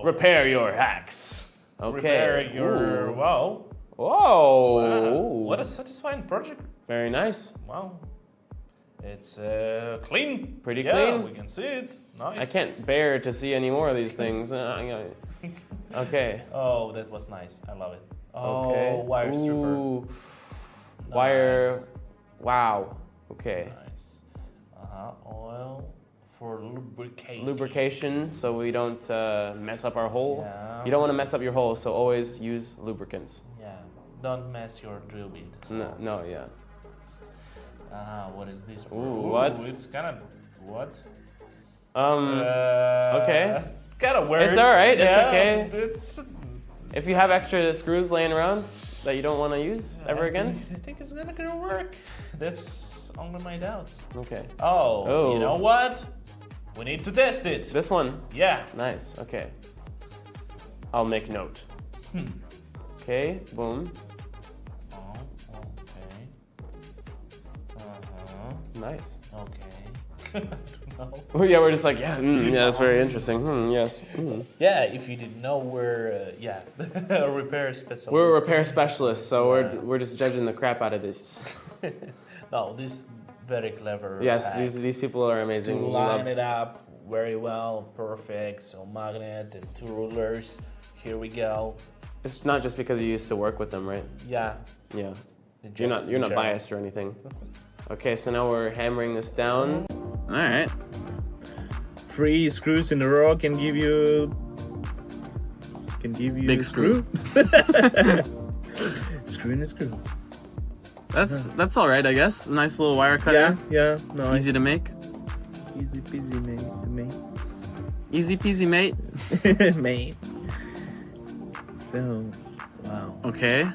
repair your hacks. Okay. Repair your... Ooh. Wow. Whoa. Wow. What a satisfying project. Very nice. Wow. It's clean. Pretty Yeah, clean. we can see it. Nice. I can't bear to see any more of these things. Okay. Oh, that was nice. I love it. Oh, Okay. wire stripper. Ooh. Wire. Nice. Wow. Okay. Nice. Oil for lubricating. Lubrication, so we don't mess up our hole. Yeah. You don't want to mess up your hole, so always use lubricants. Yeah. Don't mess your drill bit. as No, well. yeah. What is this? Ooh, what? It's kind of what? Okay. Kind of weird. It's all right, it's Yeah, okay. It's, If you have extra screws laying around that you don't want to use ever again. I think it's gonna work. That's only my doubts. Okay. Oh, Oh. you know what? We need to test it. This one. Yeah. Nice. Okay. I'll make note. Okay. Boom. Oh, okay. Nice. Okay. No. Oh yeah, we're just like yeah. Yeah, that's very interesting. Yes. Yeah, if you didn't know, we're a repair specialist. We're a repair specialist, so we're just judging the crap out of this. No, this very clever. Yes, hack these people are to amazing. We line love- it up very well, perfect. So magnet and two rulers. Here we go. It's not just because you used to work with them, right? Yeah. Yeah. Just You're not in general. biased or anything. Okay, so now we're hammering this down. All right. 3 screws in a row can give you Big a screw. Screw in a screw. That's all right, I guess. Nice little wire cutter. Yeah, nice. Easy to make. Easy peasy, mate. Easy peasy, mate. Mate. So, wow. Okay.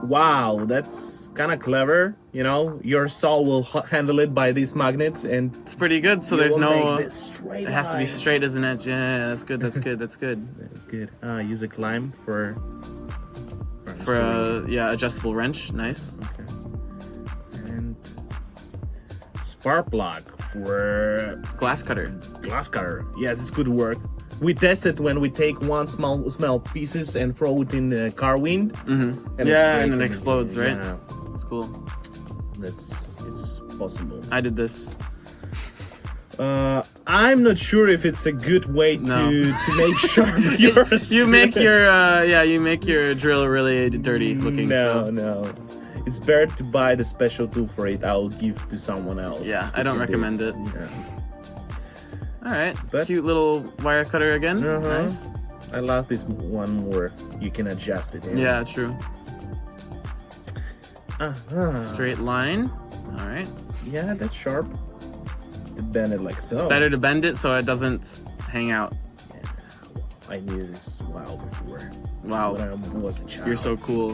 Wow, that's kind of clever. You know, your saw will handle it by this magnet, and It's pretty good. So you there's will no. make this straight It has to be line. straight as an edge. Yeah, that's good. That's good. That's good. That's good. Use a climb for For a adjustable wrench. Nice. Okay. And spark plug for Glass cutter. glass cutter. Yes, it's good work. We tested when we take one small pieces and throw it in the car wind. Mm-hmm. And Yeah, it's and it breaking. explodes, right? Yeah, That's cool. it's possible. I did this. I'm not sure if it's a good way No. to make sharp yours. You make your you make your drill really dirty looking. No, So. no. It's better to buy the special tool for it. I'll give to someone else. Yeah, I who don't can do recommend it. Yeah. All right. But- Cute little wire cutter again. Uh-huh. Nice. I love this one more. You can adjust it. Yeah, true. Uh-huh. Straight line. All right. Yeah, that's sharp. To bend it like so. It's better to bend it so it doesn't hang out. I knew this while before. Wow. When I was a child. You're so cool.